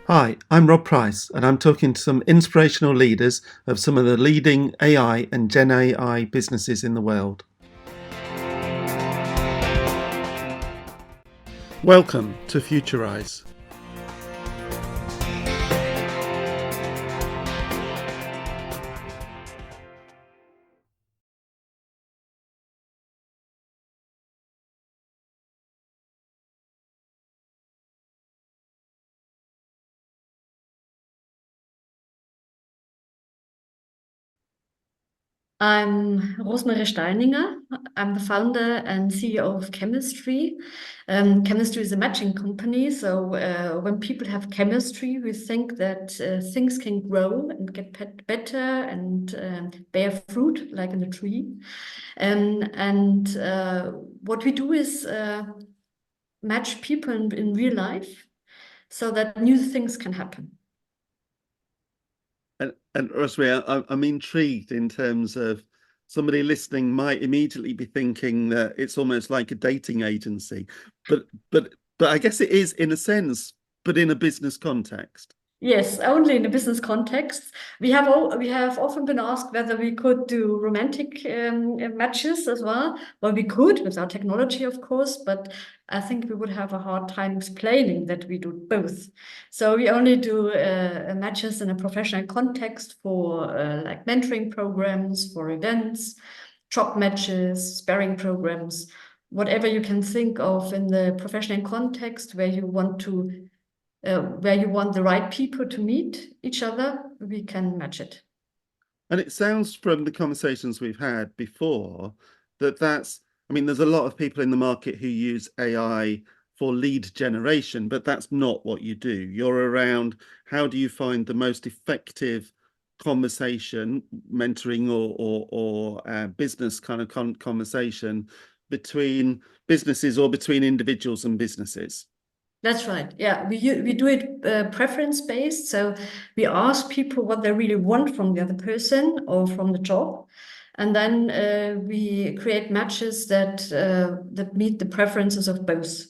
Hi, I'm Rob Price, and I'm talking to some inspirational leaders of some of the leading AI and Gen AI businesses in the world. Welcome to Futurise. I'm Rosmarie. I'm the founder and CEO of Chemistree. Chemistree is a matching company. So when people have chemistry, we think that things can grow and get better and bear fruit, like in a tree. And what we do is match people in real life so that new things can happen. And Rosmarie, I'm intrigued in terms of somebody listening might immediately be thinking that it's almost like a dating agency, but but but I guess it is in a sense, but in a business context. Yes, only in a business context. We have often been asked whether we could do romantic matches as well. Well, we could with our technology, of course, but I think we would have a hard time explaining that we do both. So we only do matches in a professional context for like mentoring programs, for events, job matches, sparring programs, whatever you can think of in the professional context where you want the right people to meet each other, we can match it. And it sounds from the conversations we've had before I mean, there's a lot of people in the market who use AI for lead generation, but that's not what you do. You're around how do you find the most effective conversation, mentoring or business kind of conversation between businesses or between individuals and businesses. That's right. Yeah, we do it preference based. So we ask people what they really want from the other person or from the job, and then we create matches that meet the preferences of both.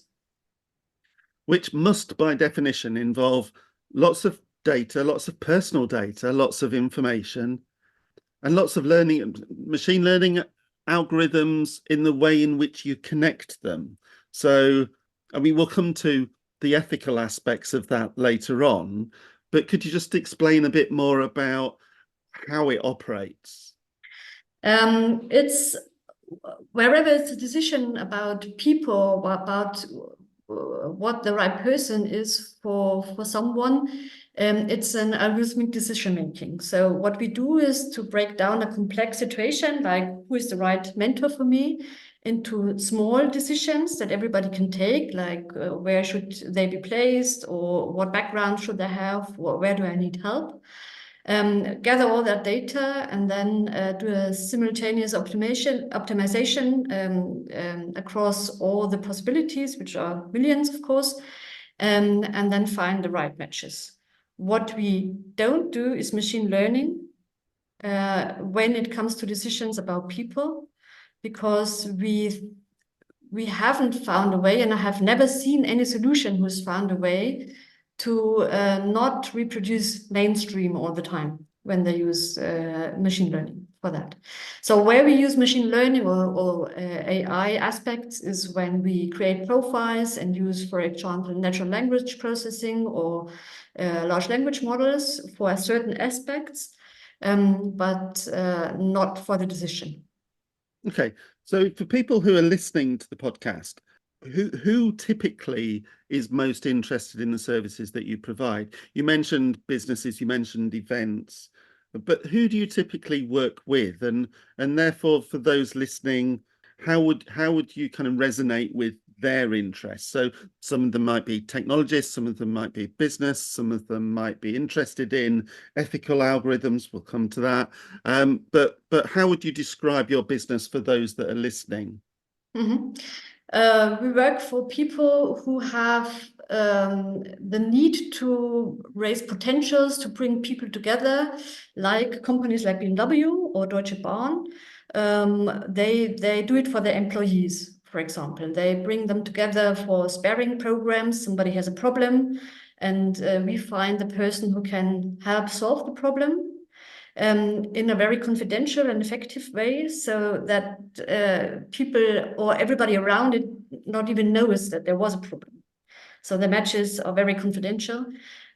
Which must, by definition, involve lots of data, lots of personal data, lots of information, and lots of learning, machine learning algorithms in the way in which you connect them. So, I mean, we'll come to the ethical aspects of that later on, but could you just explain a bit more about how it operates? It's wherever it's a decision about people, about what the right person is for someone, it's an algorithmic decision making. So what we do is to break down a complex situation, like who is the right mentor for me, into small decisions that everybody can take, like where should they be placed, or what background should they have, or where do I need help. Gather all that data and then do a simultaneous optimization across all the possibilities, which are millions, of course, and then find the right matches. What we don't do is machine learning when it comes to decisions about people, because we haven't found a way, and I have never seen any solution who's found a way to not reproduce mainstream all the time when they use machine learning for that. So where we use machine learning or AI aspects is when we create profiles and use, for example, natural language processing or large language models for certain aspects, but not for the decision. Okay, so for people who are listening to the podcast, who typically is most interested in the services that you provide? You mentioned businesses, you mentioned events, but who do you typically work with? And therefore, for those listening, how would you kind of resonate with their interests? So some of them might be technologists, some of them might be business, some of them might be interested in ethical algorithms. We'll come to that. But how would you describe your business for those that are listening? Mhm. We work for people who have the need to raise potentials, to bring people together, like companies like BMW or Deutsche Bahn. They do it for their employees, for example. They bring them together for sparring programs. Somebody has a problem, And we find the person who can help solve the problem in a very confidential and effective way, so that people or everybody around it not even knows that there was a problem. So the matches are very confidential,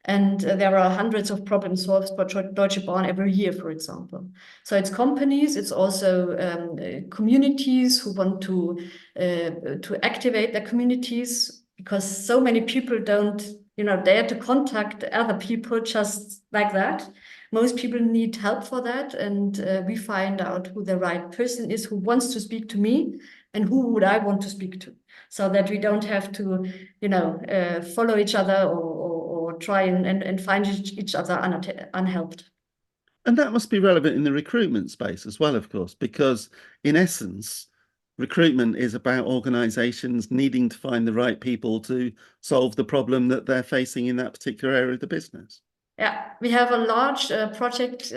and there are hundreds of problems solved by Deutsche Bahn every year, for example. So it's companies, it's also communities who want to activate their communities, because so many people don't, dare to contact other people just like that. Most people need help for that, and we find out who the right person is who wants to speak to me and who would I want to speak to, so that we don't have to, follow each other or try and find each other unhelped. And that must be relevant in the recruitment space as well, of course, because in essence, recruitment is about organizations needing to find the right people to solve the problem that they're facing in that particular area of the business. Yeah, we have a large project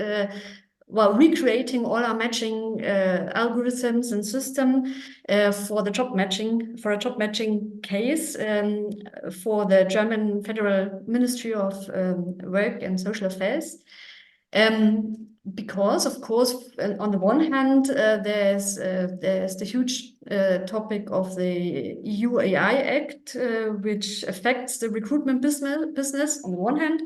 recreating all our matching algorithms and system for a job matching case for the German Federal Ministry of Work and Social Affairs. Because, of course, on the one hand, there's the huge topic of the EU AI Act, which affects the recruitment business on the one hand.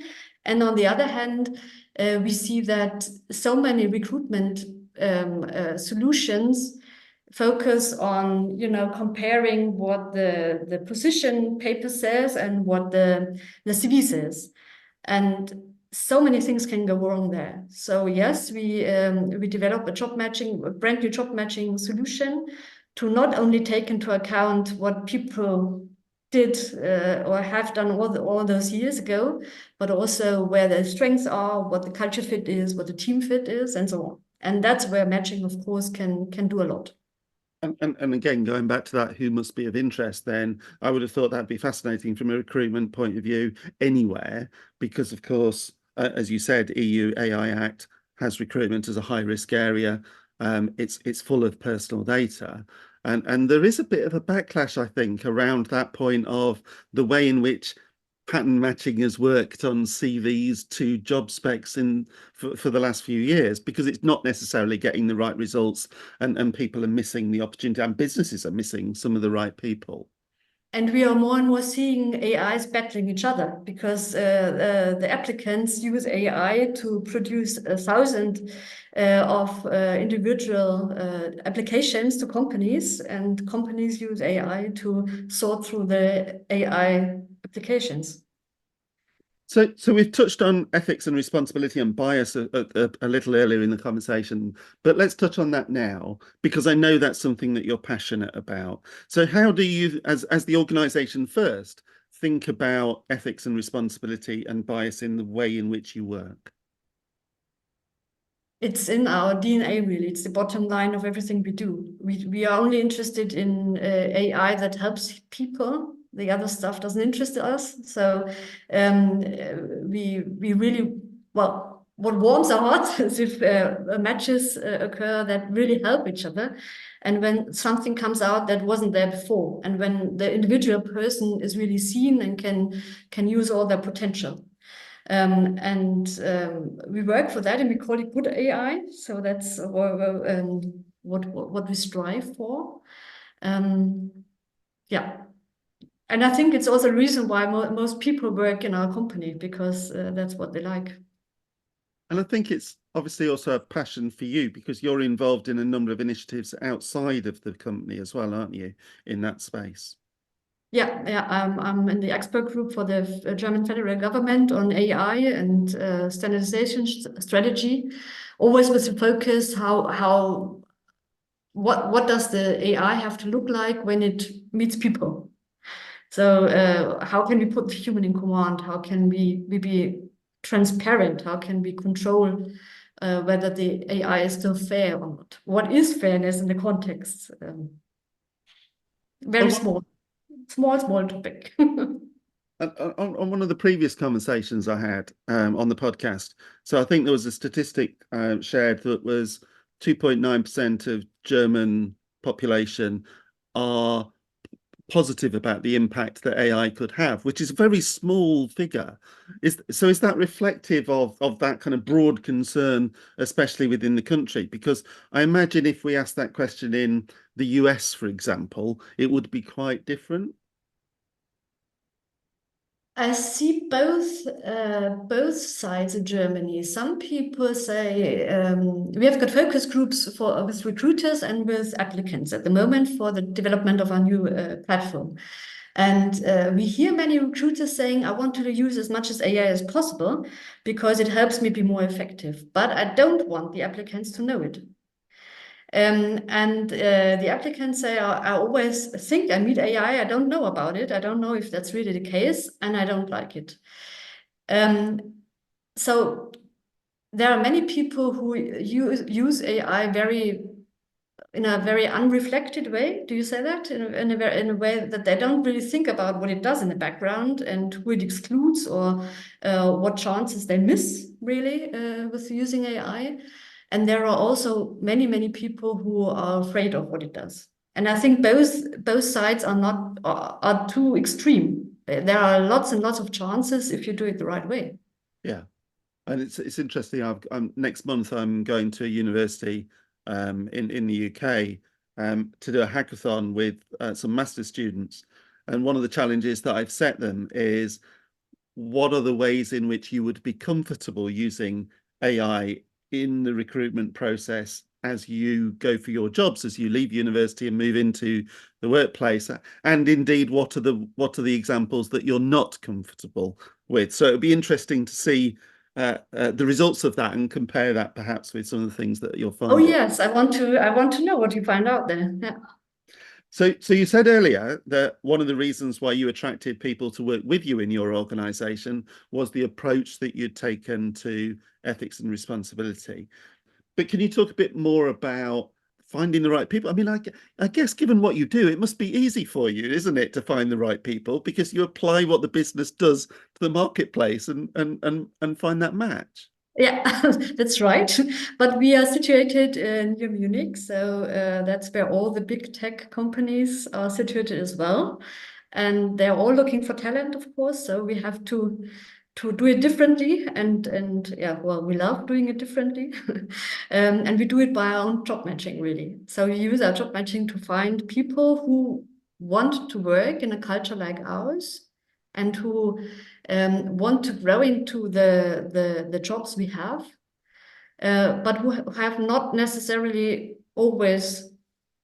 And on the other hand, we see that so many recruitment solutions focus on, comparing what the position paper says and what the CV says. And so many things can go wrong there. So yes, we develop a brand new job matching solution to not only take into account what people did or have done all those years ago, but also where their strengths are, what the culture fit is, what the team fit is, and so on. And that's where matching, of course, can do a lot. And again, going back to that, who must be of interest, then I would have thought that'd be fascinating from a recruitment point of view anywhere, because of course, as you said, EU AI Act has recruitment as a high risk area. It's full of personal data. And there is a bit of a backlash, I think, around that point of the way in which pattern matching has worked on CVs to job specs for the last few years, because it's not necessarily getting the right results, and people are missing the opportunity, and businesses are missing some of the right people. And we are more and more seeing AIs battling each other, because the applicants use AI to produce 1,000 of individual applications to companies, and companies use AI to sort through the AI applications. So we've touched on ethics and responsibility and bias a little earlier in the conversation, but let's touch on that now, because I know that's something that you're passionate about. So how do you, as the organization first, think about ethics and responsibility and bias in the way in which you work? It's in our DNA, really. It's the bottom line of everything we do. We are only interested in AI that helps people. The other stuff doesn't interest us. So we really, well, what warms our hearts is if matches occur that really help each other. And when something comes out that wasn't there before, and when the individual person is really seen and can use all their potential. We work for that, and we call it good AI. So that's what we strive for. Yeah. And I think it's also a reason why most people work in our company, because that's what they like. And I think it's obviously also a passion for you, because you're involved in a number of initiatives outside of the company as well, aren't you, in that space? Yeah, I'm in the expert group for the German federal government on AI and standardization strategy, always with the focus what does the AI have to look like when it meets people? So how can we put the human in command? How can we be transparent? How can we control whether the AI is still fair or not? What is fairness in the context? Very small topic. On one of the previous conversations I had on the podcast, so I think there was a statistic shared that was 2.9% of German population are positive about the impact that AI could have, which is a very small figure. Is that reflective of that kind of broad concern, especially within the country? Because I imagine if we asked that question in the US, for example, it would be quite different. I see both sides in Germany. Some people say we have got focus groups for with recruiters and with applicants at the moment for the development of our new platform. And we hear many recruiters saying, I want to use as much as AI as possible because it helps me be more effective. But I don't want the applicants to know it. And the applicants say, I always think I need AI. I don't know about it. I don't know if that's really the case, and I don't like it. So there are many people who use AI in a very unreflected way. Do you say that? In a way that they don't really think about what it does in the background and who it excludes or what chances they miss really with using AI. And there are also many people who are afraid of what it does. And I think both sides are too extreme. There are lots and lots of chances if you do it the right way. Yeah. And it's interesting. Next month I'm going to a university in the UK to do a hackathon with some master's students. And one of the challenges that I've set them is, what are the ways in which you would be comfortable using AI in the recruitment process as you go for your jobs, as you leave university and move into the workplace? And indeed, what are the examples that you're not comfortable with? So it'd be interesting to see the results of that and compare that perhaps with some of the things that you'll find. Oh yes, I want to know what you find out there. Yeah. So you said earlier that one of the reasons why you attracted people to work with you in your organization was the approach that you'd taken to ethics and responsibility. But can you talk a bit more about finding the right people? I mean, I guess given what you do, it must be easy for you, isn't it, to find the right people, because you apply what the business does to the marketplace and find that match. Yeah, that's right. But we are situated near Munich, so that's where all the big tech companies are situated as well. And they're all looking for talent, of course. So we have to do it differently. And yeah, well, we love doing it differently. And we do it by our own job matching, really. So we use our job matching to find people who want to work in a culture like ours and who want to grow into the jobs we have, but who have not necessarily always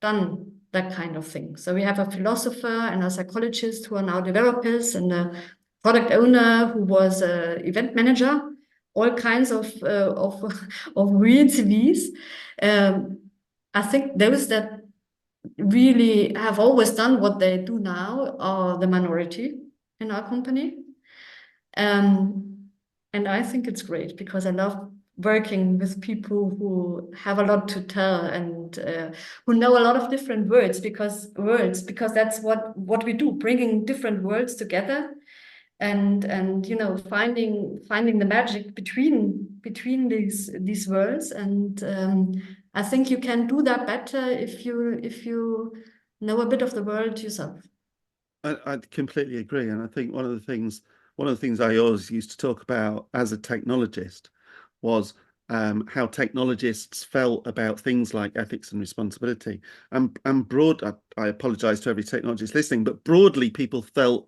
done that kind of thing. So we have a philosopher and a psychologist who are now developers and a product owner who was an event manager, all kinds of of weird CVs. I think those that really have always done what they do now are the minority in our company. And I think it's great because I love working with people who have a lot to tell and who know a lot of different words because that's what we do, bringing different words together and you know finding the magic between these words. And I think you can do that better if you know a bit of the world yourself. I completely agree, and I think one of the things I always used to talk about as a technologist was how technologists felt about things like ethics and responsibility. And I apologize to every technologist listening, but broadly, people thought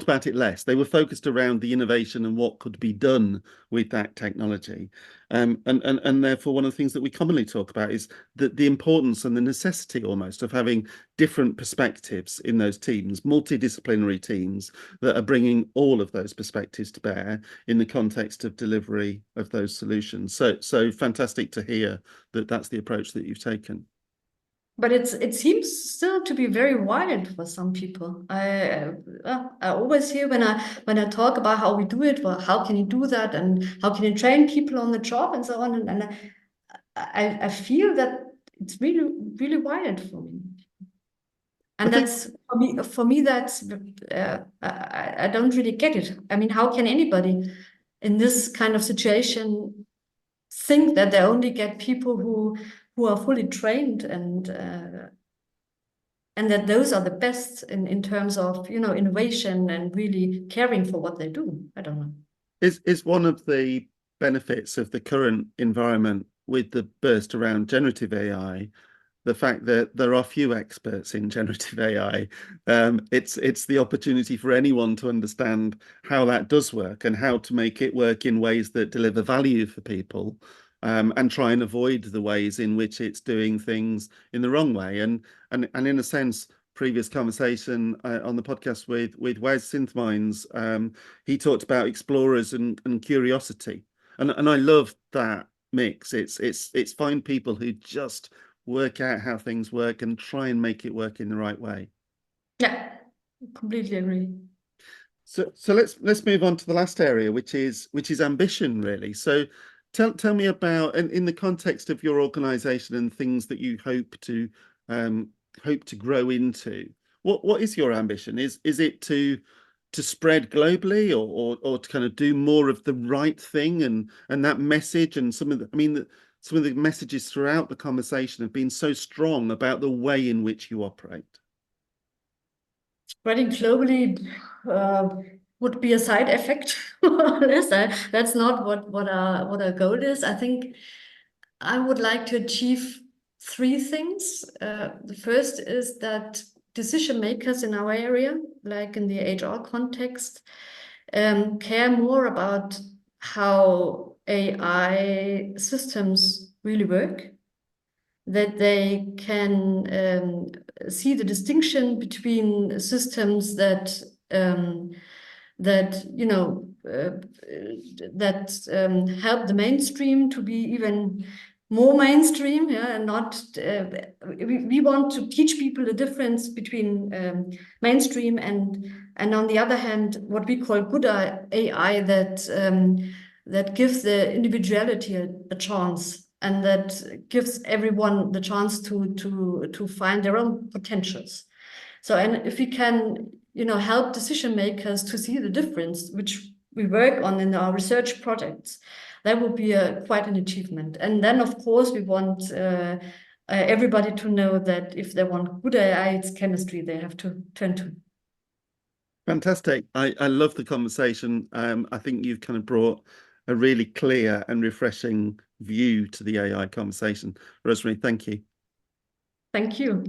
about it less. They were focused around the innovation and what could be done with that technology. And therefore, one of the things that we commonly talk about is the importance and the necessity almost of having different perspectives in those teams, multidisciplinary teams that are bringing all of those perspectives to bear in the context of delivery of those solutions. So fantastic to hear that that's the approach that you've taken. But it seems still to be very wild for some people. I always hear when I talk about how we do it, well, how can you do that, and how can you train people on the job and so on, and I feel that it's really wild for me. And that's for me that's I don't really get it. I mean, how can anybody in this kind of situation think that they only get people who are fully trained and and that those are the best in terms of, innovation and really caring for what they do. I don't know. Is one of the benefits of the current environment with the burst around generative AI the fact that there are few experts in generative AI. It's the opportunity for anyone to understand how that does work and how to make it work in ways that deliver value for people, and try and avoid the ways in which it's doing things in the wrong way. And in a sense, previous conversation on the podcast with Wes Synthminds, he talked about explorers and curiosity, and I love that mix. It's find people who just work out how things work and try and make it work in the right way. Yeah, completely agree. So let's move on to the last area, which is ambition, really. So tell me about, and in the context of your organization and things that you hope to grow into, what is your ambition? Is it to spread globally, or to kind of do more of the right thing, and that message, and some of the messages throughout the conversation have been so strong about the way in which you operate. Spreading globally would be a side effect. That's not what our goal is. I think I would like to achieve three things. The first is that decision makers in our area, like in the HR context, care more about how AI systems really work, that they can see the distinction between systems that help the mainstream to be even more mainstream, yeah, and not we want to teach people the difference between mainstream and on the other hand what we call good AI that gives the individuality a chance, and that gives everyone the chance to find their own potentials. So, and if we can, help decision makers to see the difference, which we work on in our research projects, that would be quite an achievement. And then, of course, we want everybody to know that if they want good AI, it's chemistry they have to turn to. Fantastic. I love the conversation. I think you've kind of brought a really clear and refreshing view to the AI conversation. Rosmarie, thank you. Thank you.